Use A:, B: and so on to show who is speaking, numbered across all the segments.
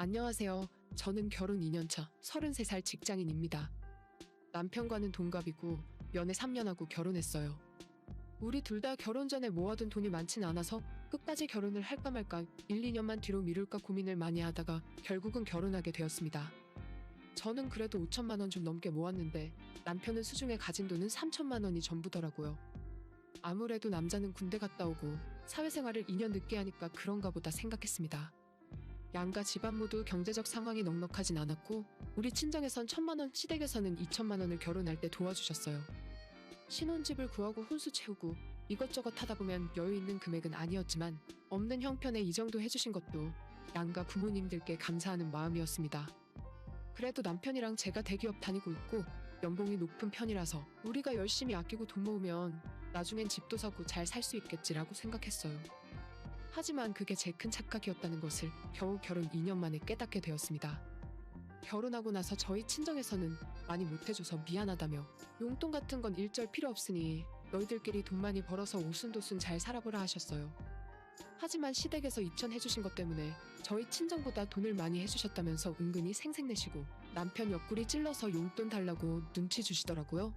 A: 안녕하세요. 저는 결혼 2년차 33살 직장인입니다. 남편과는 동갑이고 연애 3년 하고 결혼했어요. 우리 둘 다 결혼 전에 모아둔 돈이 많진 않아서 끝까지 결혼을 할까 말까 1, 2년만 뒤로 미룰까 고민을 많이 하다가 결국은 결혼하게 되었습니다. 저는 그래도 5천만 원 좀 넘게 모았는데 남편은 수중에 가진 돈은 3천만 원이 전부더라고요. 아무래도 남자는 군대 갔다 오고 사회생활을 2년 늦게 하니까 그런가 보다 생각했습니다. 양가 집안 모두 경제적 상황이 넉넉하진 않았고 우리 친정에선 1,000만 원, 시댁에서는 2천만 원을 결혼할 때 도와주셨어요. 신혼집을 구하고 혼수 채우고 이것저것 하다 보면 여유 있는 금액은 아니었지만 없는 형편에 이 정도 해주신 것도 양가 부모님들께 감사하는 마음이었습니다. 그래도 남편이랑 제가 대기업 다니고 있고 연봉이 높은 편이라서 우리가 열심히 아끼고 돈 모으면 나중엔 집도 사고 잘 살 수 있겠지라고 생각했어요. 하지만 그게 제 큰 착각이었다는 것을 겨우 결혼 2년 만에 깨닫게 되었습니다. 결혼하고 나서 저희 친정에서는 많이 못해줘서 미안하다며 용돈 같은 건 일절 필요 없으니 너희들끼리 돈 많이 벌어서 오순도순 잘 살아보라 하셨어요. 하지만 시댁에서 2천 해주신 것 때문에 저희 친정보다 돈을 많이 해주셨다면서 은근히 생색내시고 남편 옆구리 찔러서 용돈 달라고 눈치 주시더라고요.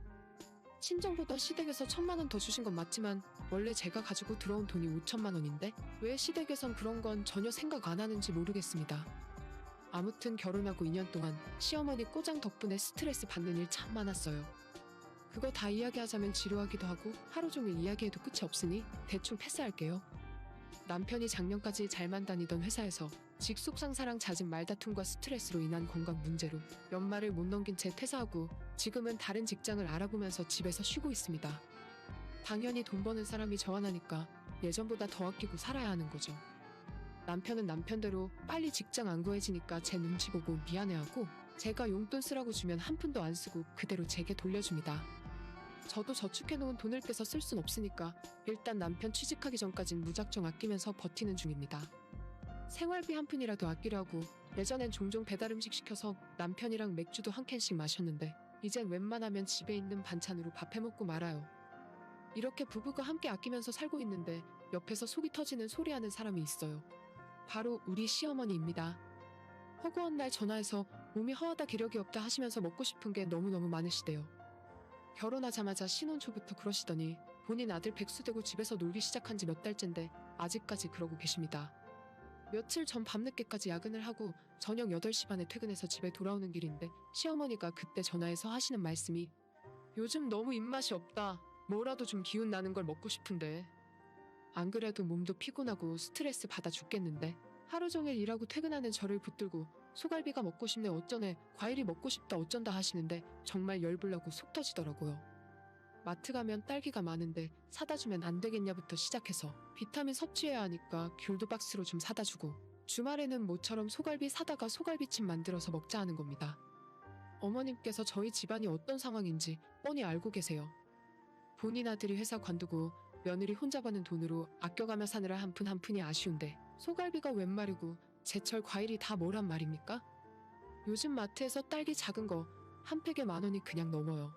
A: 친정보다 시댁에서 1,000만 원 더 주신 건 맞지만 원래 제가 가지고 들어온 돈이 5천만 원인데 왜 시댁에선 그런 건 전혀 생각 안 하는지 모르겠습니다. 아무튼 결혼하고 2년 동안 시어머니 꼬장 덕분에 스트레스 받는 일 참 많았어요. 그거 다 이야기하자면 지루하기도 하고 하루 종일 이야기해도 끝이 없으니 대충 패스할게요. 남편이 작년까지 잘만 다니던 회사에서 직속 상사랑 잦은 말다툼과 스트레스로 인한 건강 문제로 연말을 못 넘긴 채 퇴사하고 지금은 다른 직장을 알아보면서 집에서 쉬고 있습니다. 당연히 돈 버는 사람이 저 하나니까 예전보다 더 아끼고 살아야 하는 거죠. 남편은 남편대로 빨리 직장 안 구해지니까 제 눈치 보고 미안해하고 제가 용돈 쓰라고 주면 한 푼도 안 쓰고 그대로 제게 돌려줍니다. 저도 저축해놓은 돈을 떼서 쓸 순 없으니까 일단 남편 취직하기 전까진 무작정 아끼면서 버티는 중입니다. 생활비 한 푼이라도 아끼려고 예전엔 종종 배달음식 시켜서 남편이랑 맥주도 한 캔씩 마셨는데 이젠 웬만하면 집에 있는 반찬으로 밥 해먹고 말아요. 이렇게 부부가 함께 아끼면서 살고 있는데 옆에서 속이 터지는 소리하는 사람이 있어요. 바로 우리 시어머니입니다. 허구한 날 전화해서 몸이 허하다 기력이 없다 하시면서 먹고 싶은 게 너무너무 많으시대요. 결혼하자마자 신혼 초부터 그러시더니 본인 아들 백수되고 집에서 놀기 시작한 지 몇 달째인데 아직까지 그러고 계십니다. 며칠 전 밤늦게까지 야근을 하고 저녁 8시 반에 퇴근해서 집에 돌아오는 길인데 시어머니가 그때 전화해서 하시는 말씀이 요즘 너무 입맛이 없다. 뭐라도 좀 기운 나는 걸 먹고 싶은데. 안 그래도 몸도 피곤하고 스트레스 받아 죽겠는데 하루 종일 일하고 퇴근하는 저를 붙들고 소갈비가 먹고 싶네 어쩌네 과일이 먹고 싶다 어쩐다 하시는데 정말 열불나고 속 터지더라고요. 마트 가면 딸기가 많은데 사다 주면 안 되겠냐부터 시작해서 비타민 섭취해야 하니까 귤도 박스로 좀 사다 주고 주말에는 모처럼 소갈비 사다가 소갈비찜 만들어서 먹자 하는 겁니다. 어머님께서 저희 집안이 어떤 상황인지 뻔히 알고 계세요. 본인 아들이 회사 관두고 며느리 혼자 버는 돈으로 아껴가며 사느라 한 푼 한 푼이 아쉬운데 소갈비가 웬 말이고 제철 과일이 다 뭐란 말입니까? 요즘 마트에서 딸기 작은 거 한 팩에 10,000원이 그냥 넘어요.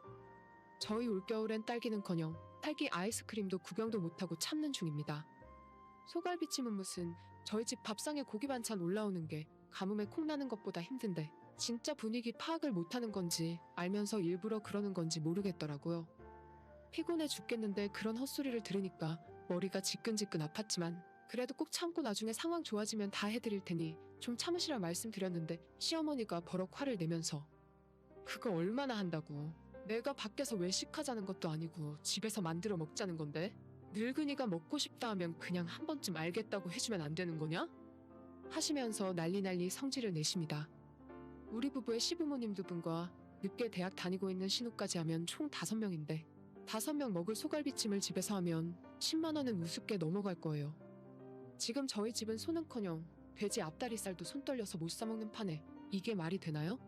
A: 저희 올겨울엔 딸기는커녕 딸기 아이스크림도 구경도 못하고 참는 중입니다. 소갈비찜은 무슨 저희 집 밥상에 고기 반찬 올라오는 게 가뭄에 콩 나는 것보다 힘든데 진짜 분위기 파악을 못하는 건지 알면서 일부러 그러는 건지 모르겠더라고요. 피곤해 죽겠는데 그런 헛소리를 들으니까 머리가 지끈지끈 아팠지만 그래도 꼭 참고 나중에 상황 좋아지면 다 해드릴 테니 좀 참으시라 말씀드렸는데 시어머니가 버럭 화를 내면서 그거 얼마나 한다고. 내가 밖에서 외식하자는 것도 아니고 집에서 만들어 먹자는 건데 늙은이가 먹고 싶다 하면 그냥 한 번쯤 알겠다고 해주면 안 되는 거냐? 하시면서 난리 성질을 내십니다. 우리 부부의 시부모님 2분과 늦게 대학 다니고 있는 신우까지 하면 총 5명인데 5명 먹을 소갈비찜을 집에서 하면 10만 원은 우습게 넘어갈 거예요. 지금 저희 집은 소는커녕 돼지 앞다리살도 손 떨려서 못 사먹는 판에 이게 말이 되나요?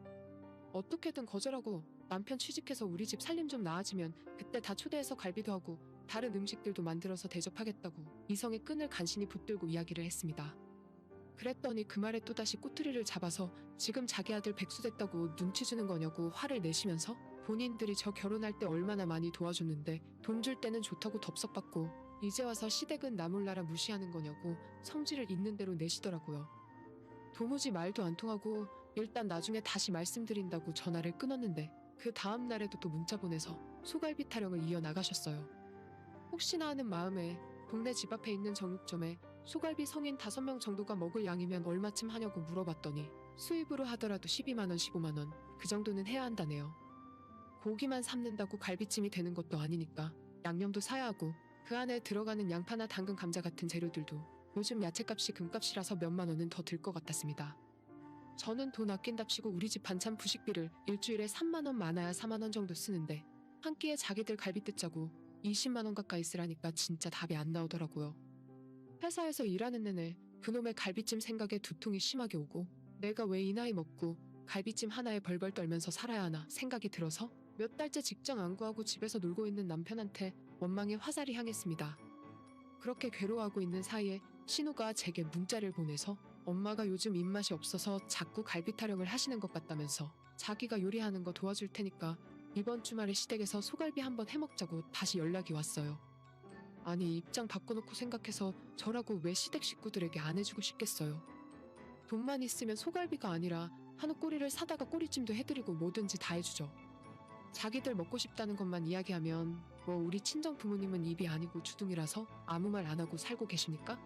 A: 어떻게든 거절하고 남편 취직해서 우리 집 살림 좀 나아지면 그때 다 초대해서 갈비도 하고 다른 음식들도 만들어서 대접하겠다고 이성의 끈을 간신히 붙들고 이야기를 했습니다. 그랬더니 그 말에 또다시 꼬투리를 잡아서 지금 자기 아들 백수 됐다고 눈치 주는 거냐고 화를 내시면서 본인들이 저 결혼할 때 얼마나 많이 도와줬는데 돈 줄 때는 좋다고 덥석받고 이제 와서 시댁은 나 몰라라 무시하는 거냐고 성질을 있는 대로 내시더라고요. 도무지 말도 안 통하고 일단 나중에 다시 말씀드린다고 전화를 끊었는데 그 다음 날에도 또 문자 보내서 소갈비 타령을 이어나가셨어요. 혹시나 하는 마음에 동네 집 앞에 있는 정육점에 소갈비 성인 5명 정도가 먹을 양이면 얼마쯤 하냐고 물어봤더니 수입으로 하더라도 12만 원, 15만 원 그 정도는 해야 한다네요. 고기만 삶는다고 갈비찜이 되는 것도 아니니까 양념도 사야 하고 그 안에 들어가는 양파나 당근, 감자 같은 재료들도 요즘 야채값이 금값이라서 몇만 원은 더 들 것 같았습니다. 저는 돈 아낀답시고 우리 집 반찬 부식비를 일주일에 3만 원 많아야 4만 원 정도 쓰는데 한 끼에 자기들 갈비 뜯자고 20만 원 가까이 쓰라니까 진짜 답이 안 나오더라고요. 회사에서 일하는 내내 그놈의 갈비찜 생각에 두통이 심하게 오고 내가 왜 이 나이 먹고 갈비찜 하나에 벌벌 떨면서 살아야 하나 생각이 들어서 몇 달째 직장 안 구하고 집에서 놀고 있는 남편한테 원망의 화살이 향했습니다. 그렇게 괴로워하고 있는 사이에 신우가 제게 문자를 보내서 엄마가 요즘 입맛이 없어서 자꾸 갈비 타령을 하시는 것 같다면서 자기가 요리하는 거 도와줄 테니까 이번 주말에 시댁에서 소갈비 한번 해먹자고 다시 연락이 왔어요. 아니 입장 바꿔놓고 생각해서 저라고 왜 시댁 식구들에게 안 해주고 싶겠어요. 돈만 있으면 소갈비가 아니라 한우 꼬리를 사다가 꼬리찜도 해드리고 뭐든지 다 해주죠. 자기들 먹고 싶다는 것만 이야기하면 뭐 우리 친정 부모님은 입이 아니고 주둥이라서 아무 말 안 하고 살고 계십니까?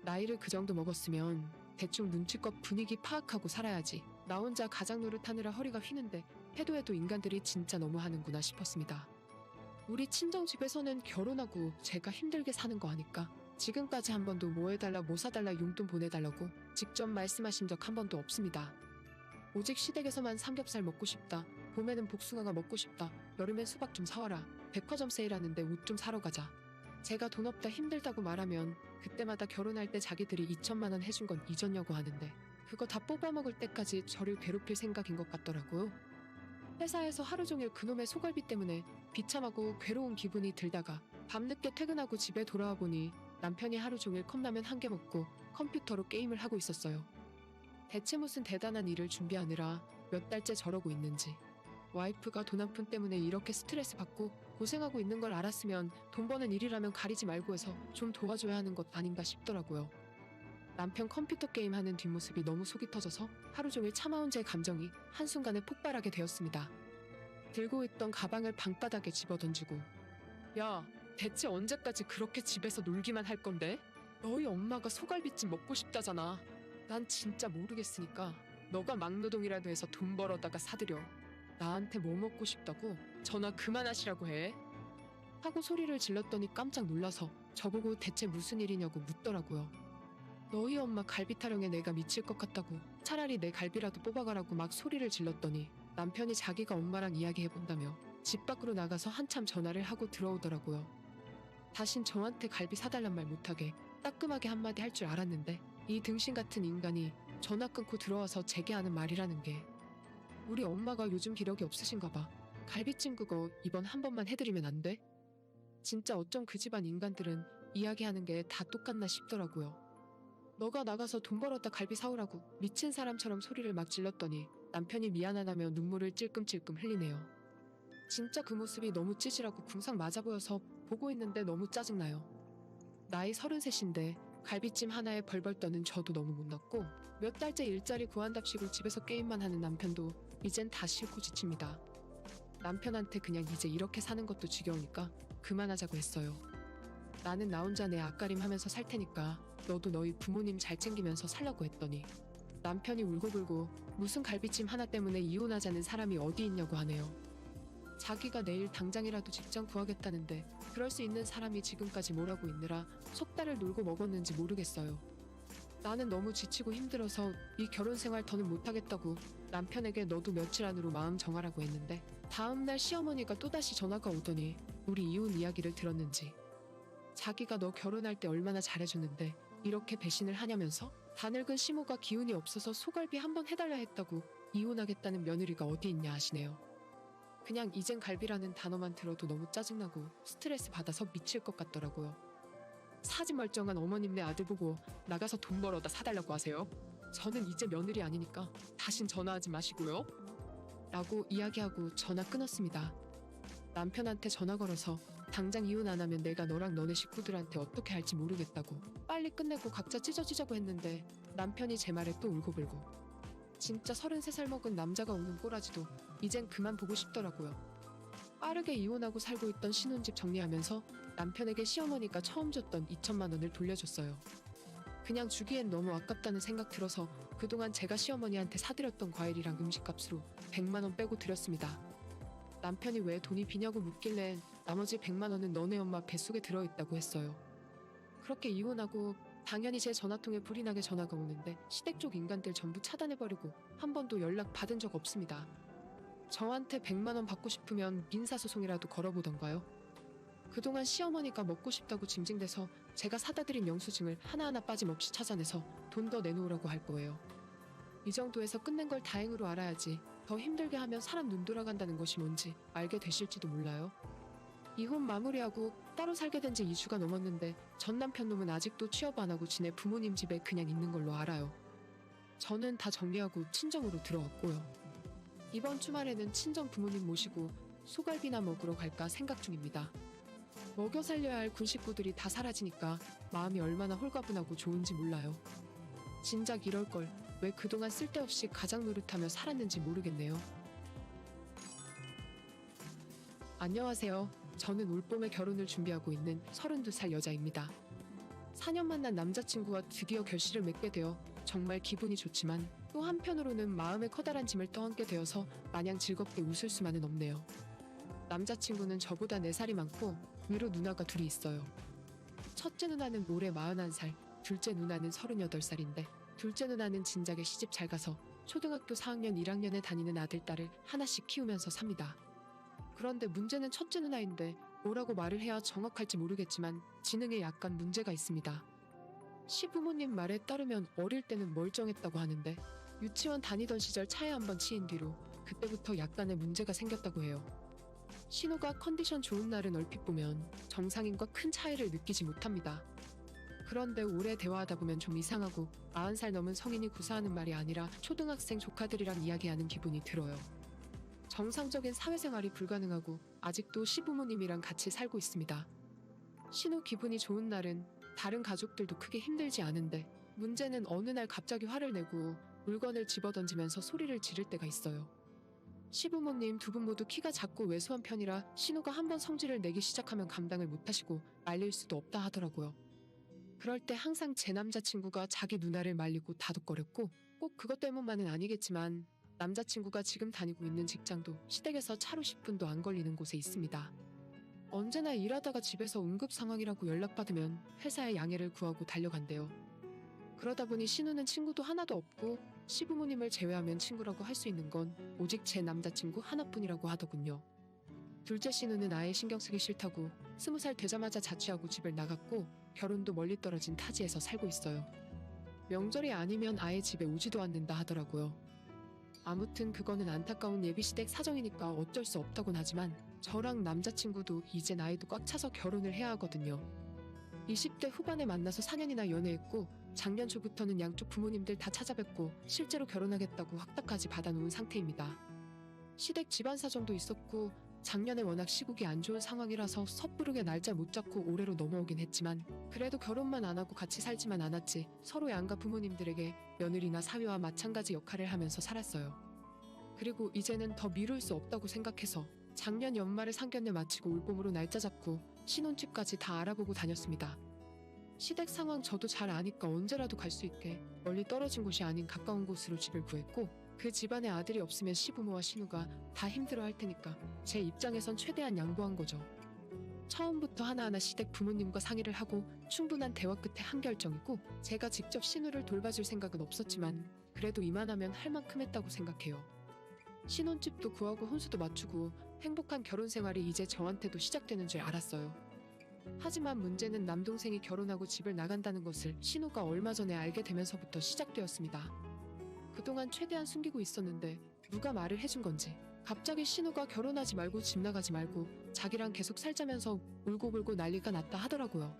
A: 나이를 그 정도 먹었으면 대충 눈치껏 분위기 파악하고 살아야지. 나 혼자 가장 노릇하느라 허리가 휘는데 해도 인간들이 진짜 너무하는구나 싶었습니다. 우리 친정집에서는 결혼하고 제가 힘들게 사는 거 아니까 지금까지 한 번도 뭐 해달라 뭐 사달라 용돈 보내달라고 직접 말씀하신 적 한 번도 없습니다. 오직 시댁에서만 삼겹살 먹고 싶다, 봄에는 복숭아가 먹고 싶다, 여름엔 수박 좀 사와라, 백화점 세일하는데 옷 좀 사러 가자. 제가 돈 없다 힘들다고 말하면 그때마다 결혼할 때 자기들이 2천만 원 해준 건 잊었냐고 하는데 그거 다 뽑아먹을 때까지 저를 괴롭힐 생각인 것 같더라고요. 회사에서 하루 종일 그놈의 소갈비 때문에 비참하고 괴로운 기분이 들다가 밤늦게 퇴근하고 집에 돌아와 보니 남편이 하루 종일 컵라면 한 개 먹고 컴퓨터로 게임을 하고 있었어요. 대체 무슨 대단한 일을 준비하느라 몇 달째 저러고 있는지. 와이프가 돈 한 푼 때문에 이렇게 스트레스 받고 고생하고 있는 걸 알았으면 돈 버는 일이라면 가리지 말고 해서 좀 도와줘야 하는 것 아닌가 싶더라고요. 남편 컴퓨터 게임 하는 뒷모습이 너무 속이 터져서 하루 종일 참아온 제 감정이 한순간에 폭발하게 되었습니다. 들고 있던 가방을 방바닥에 집어던지고 야, 대체 언제까지 그렇게 집에서 놀기만 할 건데? 너희 엄마가 소갈비찜 먹고 싶다잖아. 난 진짜 모르겠으니까 너가 막노동이라도 해서 돈 벌어다가 사드려. 나한테 뭐 먹고 싶다고 전화 그만하시라고 해. 하고 소리를 질렀더니 깜짝 놀라서 저보고 대체 무슨 일이냐고 묻더라고요. 너희 엄마 갈비 타령에 내가 미칠 것 같다고 차라리 내 갈비라도 뽑아가라고 막 소리를 질렀더니 남편이 자기가 엄마랑 이야기해본다며 집 밖으로 나가서 한참 전화를 하고 들어오더라고요. 다신 저한테 갈비 사달란 말 못하게 따끔하게 한마디 할 줄 알았는데 이 등신 같은 인간이 전화 끊고 들어와서 제게 하는 말이라는 게 우리 엄마가 요즘 기력이 없으신가 봐. 갈비찜 그거 이번 한 번만 해드리면 안 돼? 진짜 어쩜 그 집안 인간들은 이야기하는 게 다 똑같나 싶더라고요. 너가 나가서 돈 벌었다 갈비 사오라고 미친 사람처럼 소리를 막 질렀더니 남편이 미안하다며 눈물을 찔끔찔끔 흘리네요. 진짜 그 모습이 너무 찌질하고 궁상 맞아 보여서 보고 있는데 너무 짜증나요. 나이 33인데 갈비찜 하나에 벌벌 떠는 저도 너무 못났고 몇 달째 일자리 구한답시고 집에서 게임만 하는 남편도 이젠 다 싫고 지칩니다. 남편한테 그냥 이제 이렇게 사는 것도 지겨우니까 그만하자고 했어요. 나는 나 혼자 내 앞가림 하면서 살 테니까 너도 너희 부모님 잘 챙기면서 살라고 했더니 남편이 울고불고 무슨 갈비찜 하나 때문에 이혼하자는 사람이 어디 있냐고 하네요. 자기가 내일 당장이라도 직장 구하겠다는데 그럴 수 있는 사람이 지금까지 뭘 하고 있느라 석 달을 놀고 먹었는지 모르겠어요. 나는 너무 지치고 힘들어서 이 결혼 생활 더는 못하겠다고 남편에게 너도 며칠 안으로 마음 정하라고 했는데 다음날 시어머니가 또다시 전화가 오더니 우리 이혼 이야기를 들었는지 자기가 너 결혼할 때 얼마나 잘해줬는데 이렇게 배신을 하냐면서 가늙은 시모가 기운이 없어서 소갈비 한번 해달라 했다고 이혼하겠다는 며느리가 어디 있냐 하시네요. 그냥 이젠 갈비라는 단어만 들어도 너무 짜증나고 스트레스 받아서 미칠 것 같더라고요. 사지 멀쩡한 어머님네 아들 보고 나가서 돈 벌어다 사달라고 하세요. 저는 이제 며느리 아니니까 다신 전화하지 마시고요. 라고 이야기하고 전화 끊었습니다. 남편한테 전화 걸어서 당장 이혼 안 하면 내가 너랑 너네 식구들한테 어떻게 할지 모르겠다고 빨리 끝내고 각자 찢어지자고 했는데 남편이 제 말에 또 울고불고. 진짜 33살 먹은 남자가 우는 꼬라지도 이젠 그만 보고 싶더라고요. 빠르게 이혼하고 살고 있던 신혼집 정리하면서 남편에게 시어머니가 처음 줬던 2천만 원을 돌려줬어요. 그냥 주기엔 너무 아깝다는 생각 들어서 그동안 제가 시어머니한테 사드렸던 과일이랑 음식값으로 100만 원 빼고 드렸습니다. 남편이 왜 돈이 비냐고 묻길래 나머지 100만 원은 너네 엄마 뱃속에 들어있다고 했어요. 그렇게 이혼하고 당연히 제 전화통에 불이 나게 전화가 오는데 시댁 쪽 인간들 전부 차단해버리고 한 번도 연락 받은 적 없습니다. 저한테 100만 원 받고 싶으면 민사소송이라도 걸어보던가요? 그동안 시어머니가 먹고 싶다고 징징대서 제가 사다 드린 영수증을 하나하나 빠짐없이 찾아내서 돈 더 내놓으라고 할 거예요. 이 정도에서 끝낸 걸 다행으로 알아야지 더 힘들게 하면 사람 눈 돌아간다는 것이 뭔지 알게 되실지도 몰라요. 이혼 마무리하고 따로 살게 된 지 2주가 넘었는데 전 남편 놈은 아직도 취업 안 하고 지네 부모님 집에 그냥 있는 걸로 알아요. 저는 다 정리하고 친정으로 들어왔고요. 이번 주말에는 친정 부모님 모시고 소갈비나 먹으러 갈까 생각 중입니다. 먹여 살려야 할 군 식구들이 다 사라지니까 마음이 얼마나 홀가분하고 좋은지 몰라요. 진작 이럴 걸 왜 그동안 쓸데없이 가장 노릇하며 살았는지 모르겠네요. 안녕하세요. 저는 올봄에 결혼을 준비하고 있는 32살 여자입니다. 4년 만난 남자친구와 드디어 결실을 맺게 되어 정말 기분이 좋지만 또 한편으로는 마음에 커다란 짐을 떠안게 되어서 마냥 즐겁게 웃을 수만은 없네요. 남자친구는 저보다 4살이 많고 위로 누나가 둘이 있어요. 첫째 누나는 올해 41살, 둘째 누나는 38살인데 둘째 누나는 진작에 시집 잘 가서 초등학교 4학년 1학년에 다니는 아들, 딸을 하나씩 키우면서 삽니다. 그런데 문제는 첫째 누나인데 뭐라고 말을 해야 정확할지 모르겠지만 지능에 약간 문제가 있습니다. 시부모님 말에 따르면 어릴 때는 멀쩡했다고 하는데 유치원 다니던 시절 차에 한번 치인 뒤로 그때부터 약간의 문제가 생겼다고 해요. 신우가 컨디션 좋은 날은 얼핏 보면 정상인과 큰 차이를 느끼지 못합니다. 그런데 오래 대화하다 보면 좀 이상하고 40살 넘은 성인이 구사하는 말이 아니라 초등학생 조카들이랑 이야기하는 기분이 들어요. 정상적인 사회생활이 불가능하고 아직도 시부모님이랑 같이 살고 있습니다. 신우 기분이 좋은 날은 다른 가족들도 크게 힘들지 않은데 문제는 어느 날 갑자기 화를 내고 물건을 집어던지면서 소리를 지를 때가 있어요. 시부모님 두 분 모두 키가 작고 왜소한 편이라 신우가 한번 성질을 내기 시작하면 감당을 못하시고 말릴 수도 없다 하더라고요. 그럴 때 항상 제 남자친구가 자기 누나를 말리고 다독거렸고 꼭 그것 때문만은 아니겠지만 남자친구가 지금 다니고 있는 직장도 시댁에서 차로 10분도 안 걸리는 곳에 있습니다. 언제나 일하다가 집에서 응급 상황이라고 연락받으면 회사에 양해를 구하고 달려간대요. 그러다 보니 신우는 친구도 하나도 없고 시부모님을 제외하면 친구라고 할 수 있는 건 오직 제 남자친구 하나뿐이라고 하더군요. 둘째 신우는 아예 신경 쓰기 싫다고 20살 되자마자 자취하고 집을 나갔고 결혼도 멀리 떨어진 타지에서 살고 있어요. 명절이 아니면 아예 집에 오지도 않는다 하더라고요. 아무튼 그거는 안타까운 예비시댁 사정이니까 어쩔 수 없다곤 하지만 저랑 남자친구도 이제 나이도 꽉 차서 결혼을 해야 하거든요. 20대 후반에 만나서 4년이나 연애했고 작년 초부터는 양쪽 부모님들 다 찾아뵙고 실제로 결혼하겠다고 확답까지 받아놓은 상태입니다. 시댁 집안 사정도 있었고 작년에 워낙 시국이 안 좋은 상황이라서 섣부르게 날짜 못 잡고 올해로 넘어오긴 했지만 그래도 결혼만 안 하고 같이 살지만 않았지 서로의 양가 부모님들에게 며느리나 사위와 마찬가지 역할을 하면서 살았어요. 그리고 이제는 더 미룰 수 없다고 생각해서 작년 연말에 상견례 마치고 올봄으로 날짜 잡고 신혼집까지 다 알아보고 다녔습니다. 시댁 상황 저도 잘 아니까 언제라도 갈 수 있게 멀리 떨어진 곳이 아닌 가까운 곳으로 집을 구했고 그 집안에 아들이 없으면 시부모와 신우가 다 힘들어할 테니까 제 입장에선 최대한 양보한 거죠. 처음부터 하나하나 시댁 부모님과 상의를 하고 충분한 대화 끝에 한 결정이고 제가 직접 신우를 돌봐줄 생각은 없었지만 그래도 이만하면 할 만큼 했다고 생각해요. 신혼집도 구하고 혼수도 맞추고 행복한 결혼 생활이 이제 저한테도 시작되는 줄 알았어요. 하지만 문제는 남동생이 결혼하고 집을 나간다는 것을 신우가 얼마 전에 알게 되면서부터 시작되었습니다. 그동안 최대한 숨기고 있었는데 누가 말을 해준 건지 갑자기 신우가 결혼하지 말고 집 나가지 말고 자기랑 계속 살자면서 울고불고 난리가 났다 하더라고요.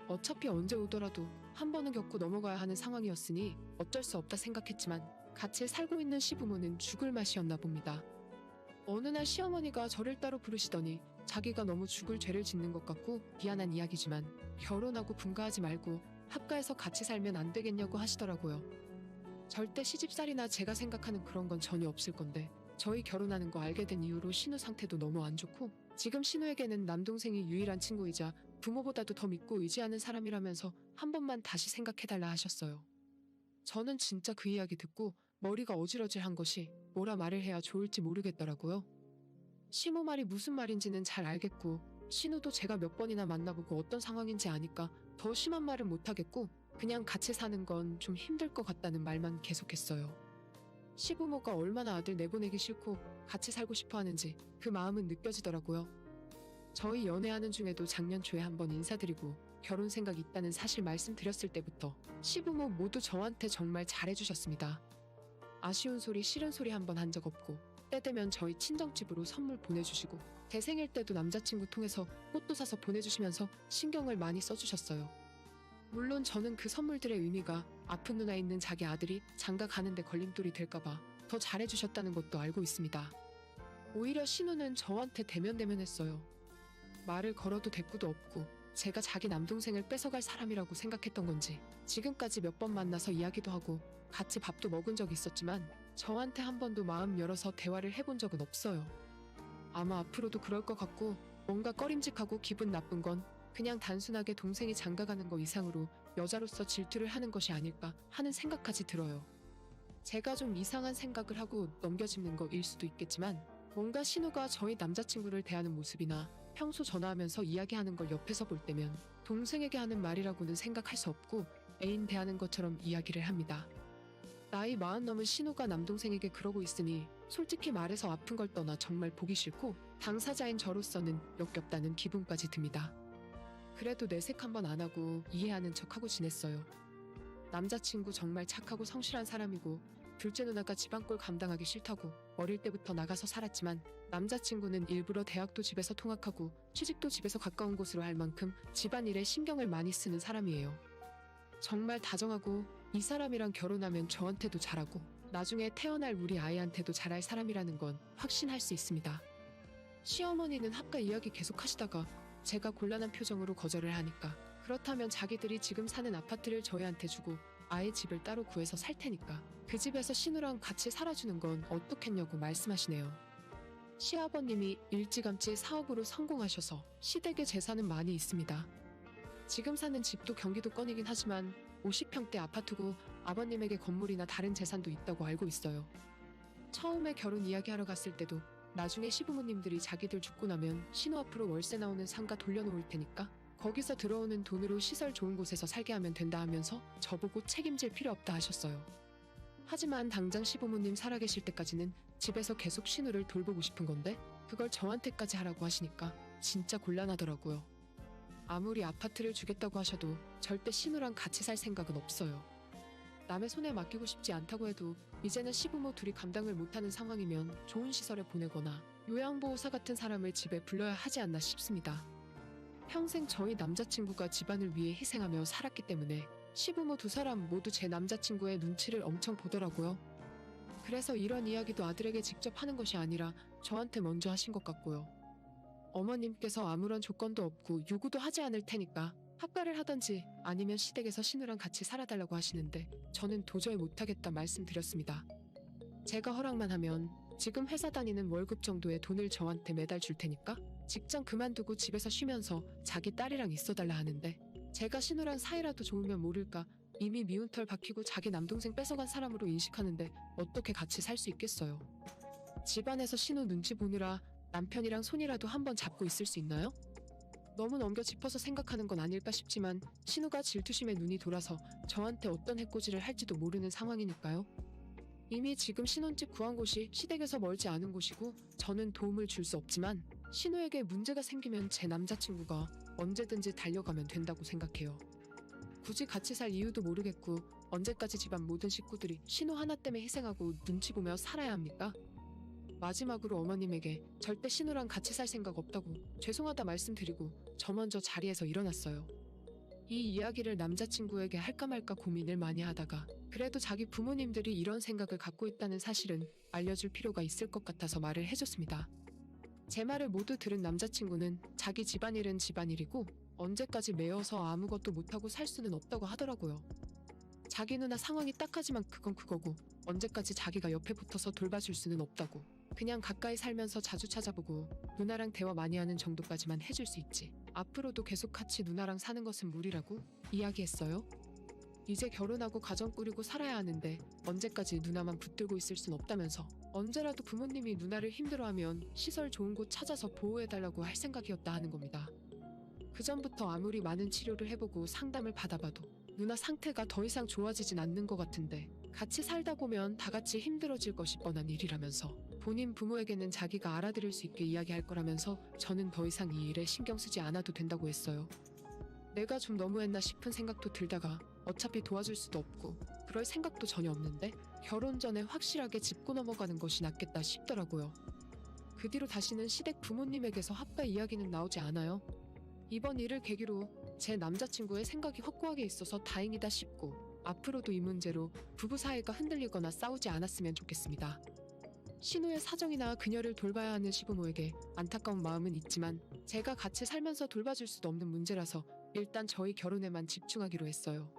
A: 어차피 언제 오더라도 한 번은 겪고 넘어가야 하는 상황이었으니 어쩔 수 없다 생각했지만 같이 살고 있는 시부모는 죽을 맛이었나 봅니다. 어느 날 시어머니가 저를 따로 부르시더니 자기가 너무 죽을 죄를 짓는 것 같고 미안한 이야기지만 결혼하고 분가하지 말고 합가해서 같이 살면 안 되겠냐고 하시더라고요. 절대 시집살이나 제가 생각하는 그런 건 전혀 없을 건데 저희 결혼하는 거 알게 된 이후로 신우 상태도 너무 안 좋고 지금 신우에게는 남동생이 유일한 친구이자 부모보다도 더 믿고 의지하는 사람이라면서 한 번만 다시 생각해달라 하셨어요. 저는 진짜 그 이야기 듣고 머리가 어질어질한 것이 뭐라 말을 해야 좋을지 모르겠더라고요. 시모 말이 무슨 말인지는 잘 알겠고 신우도 제가 몇 번이나 만나보고 어떤 상황인지 아니까 더 심한 말은 못하겠고 그냥 같이 사는 건 좀 힘들 것 같다는 말만 계속했어요. 시부모가 얼마나 아들 내보내기 싫고 같이 살고 싶어 하는지 그 마음은 느껴지더라고요. 저희 연애하는 중에도 작년 초에 한번 인사드리고 결혼 생각 있다는 사실 말씀드렸을 때부터 시부모 모두 저한테 정말 잘해주셨습니다. 아쉬운 소리 싫은 소리 한 번 한 적 없고 때 되면 저희 친정집으로 선물 보내주시고 제 생일 때도 남자친구 통해서 꽃도 사서 보내주시면서 신경을 많이 써주셨어요. 물론 저는 그 선물들의 의미가 아픈 누나 있는 자기 아들이 장가 가는데 걸림돌이 될까봐 더 잘해주셨다는 것도 알고 있습니다. 오히려 신우는 저한테 대면대면했어요. 말을 걸어도 대꾸도 없고 제가 자기 남동생을 뺏어갈 사람이라고 생각했던 건지 지금까지 몇 번 만나서 이야기도 하고 같이 밥도 먹은 적 있었지만 저한테 한 번도 마음 열어서 대화를 해본 적은 없어요. 아마 앞으로도 그럴 것 같고 뭔가 꺼림직하고 기분 나쁜 건 그냥 단순하게 동생이 장가가는 거 이상으로 여자로서 질투를 하는 것이 아닐까 하는 생각까지 들어요. 제가 좀 이상한 생각을 하고 넘겨짚는 거일 수도 있겠지만 뭔가 신우가 저희 남자친구를 대하는 모습이나 평소 전화하면서 이야기하는 걸 옆에서 볼 때면 동생에게 하는 말이라고는 생각할 수 없고 애인 대하는 것처럼 이야기를 합니다. 나이 40 넘은 신우가 남동생에게 그러고 있으니 솔직히 말해서 아픈 걸 떠나 정말 보기 싫고 당사자인 저로서는 역겹다는 기분까지 듭니다. 그래도 내색 한번 안 하고 이해하는 척하고 지냈어요. 남자친구 정말 착하고 성실한 사람이고 둘째 누나가 집안꼴 감당하기 싫다고 어릴 때부터 나가서 살았지만 남자친구는 일부러 대학도 집에서 통학하고 취직도 집에서 가까운 곳으로 할 만큼 집안일에 신경을 많이 쓰는 사람이에요. 정말 다정하고 이 사람이랑 결혼하면 저한테도 잘하고 나중에 태어날 우리 아이한테도 잘할 사람이라는 건 확신할 수 있습니다. 시어머니는 합가 이야기 계속 하시다가 제가 곤란한 표정으로 거절을 하니까 그렇다면 자기들이 지금 사는 아파트를 저희한테 주고 아예 집을 따로 구해서 살 테니까 그 집에서 신우랑 같이 살아주는 건 어떻겠냐고 말씀하시네요. 시아버님이 일찌감치 사업으로 성공하셔서 시댁에 재산은 많이 있습니다. 지금 사는 집도 경기도권이긴 하지만 50평대 아파트고 아버님에게 건물이나 다른 재산도 있다고 알고 있어요. 처음에 결혼 이야기하러 갔을 때도 나중에 시부모님들이 자기들 죽고 나면 신우 앞으로 월세 나오는 상가 돌려놓을 테니까 거기서 들어오는 돈으로 시설 좋은 곳에서 살게 하면 된다 하면서 저보고 책임질 필요 없다 하셨어요. 하지만 당장 시부모님 살아계실 때까지는 집에서 계속 신우를 돌보고 싶은 건데 그걸 저한테까지 하라고 하시니까 진짜 곤란하더라고요. 아무리 아파트를 주겠다고 하셔도 절대 신우랑 같이 살 생각은 없어요. 남의 손에 맡기고 싶지 않다고 해도 이제는 시부모 둘이 감당을 못하는 상황이면 좋은 시설에 보내거나 요양보호사 같은 사람을 집에 불러야 하지 않나 싶습니다. 평생 저희 남자친구가 집안을 위해 희생하며 살았기 때문에 시부모 두 사람 모두 제 남자친구의 눈치를 엄청 보더라고요. 그래서 이런 이야기도 아들에게 직접 하는 것이 아니라 저한테 먼저 하신 것 같고요. 어머님께서 아무런 조건도 없고 요구도 하지 않을 테니까 합가를 하던지 아니면 시댁에서 신우랑 같이 살아달라고 하시는데 저는 도저히 못하겠다 말씀드렸습니다. 제가 허락만 하면 지금 회사 다니는 월급 정도의 돈을 저한테 매달 줄 테니까 직장 그만두고 집에서 쉬면서 자기 딸이랑 있어달라 하는데 제가 신우랑 사이라도 좋으면 모를까 이미 미운 털 박히고 자기 남동생 뺏어간 사람으로 인식하는데 어떻게 같이 살 수 있겠어요. 집안에서 신우 눈치 보느라 남편이랑 손이라도 한번 잡고 있을 수 있나요? 너무 넘겨 짚어서 생각하는 건 아닐까 싶지만 신우가 질투심에 눈이 돌아서 저한테 어떤 해코지를 할지도 모르는 상황이니까요. 이미 지금 신혼집 구한 곳이 시댁에서 멀지 않은 곳이고 저는 도움을 줄 수 없지만 신우에게 문제가 생기면 제 남자친구가 언제든지 달려가면 된다고 생각해요. 굳이 같이 살 이유도 모르겠고 언제까지 집안 모든 식구들이 신우 하나 때문에 희생하고 눈치 보며 살아야 합니까? 마지막으로 어머님에게 절대 신우랑 같이 살 생각 없다고 죄송하다 말씀드리고 저 먼저 자리에서 일어났어요. 이 이야기를 남자친구에게 할까 말까 고민을 많이 하다가 그래도 자기 부모님들이 이런 생각을 갖고 있다는 사실은 알려줄 필요가 있을 것 같아서 말을 해줬습니다. 제 말을 모두 들은 남자친구는 자기 집안일은 집안일이고 언제까지 매여서 아무것도 못하고 살 수는 없다고 하더라고요. 자기 누나 상황이 딱하지만 그건 그거고 언제까지 자기가 옆에 붙어서 돌봐줄 수는 없다고. 그냥 가까이 살면서 자주 찾아보고 누나랑 대화 많이 하는 정도까지만 해줄 수 있지. 앞으로도 계속 같이 누나랑 사는 것은 무리라고 이야기했어요. 이제 결혼하고 가정 꾸리고 살아야 하는데 언제까지 누나만 붙들고 있을 순 없다면서 언제라도 부모님이 누나를 힘들어하면 시설 좋은 곳 찾아서 보호해달라고 할 생각이었다 하는 겁니다. 그전부터 아무리 많은 치료를 해보고 상담을 받아봐도 누나 상태가 더 이상 좋아지진 않는 것 같은데 같이 살다 보면 다 같이 힘들어질 것이 뻔한 일이라면서 본인 부모에게는 자기가 알아들을 수 있게 이야기할 거라면서 저는 더 이상 이 일에 신경 쓰지 않아도 된다고 했어요. 내가 좀 너무했나 싶은 생각도 들다가 어차피 도와줄 수도 없고 그럴 생각도 전혀 없는데 결혼 전에 확실하게 짚고 넘어가는 것이 낫겠다 싶더라고요. 그 뒤로 다시는 시댁 부모님에게서 합가 이야기는 나오지 않아요. 이번 일을 계기로 제 남자친구의 생각이 확고하게 있어서 다행이다 싶고 앞으로도 이 문제로 부부 사이가 흔들리거나 싸우지 않았으면 좋겠습니다. 신우의 사정이나 그녀를 돌봐야 하는 시부모에게 안타까운 마음은 있지만 제가 같이 살면서 돌봐줄 수도 없는 문제라서 일단 저희 결혼에만 집중하기로 했어요.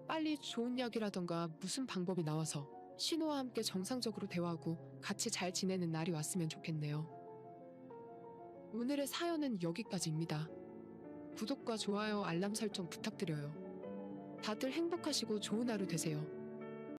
A: 빨리 좋은 약이라던가 무슨 방법이 나와서 신우와 함께 정상적으로 대화하고 같이 잘 지내는 날이 왔으면 좋겠네요. 오늘의 사연은 여기까지입니다. 구독과 좋아요, 알람 설정 부탁드려요. 다들 행복하시고 좋은 하루 되세요.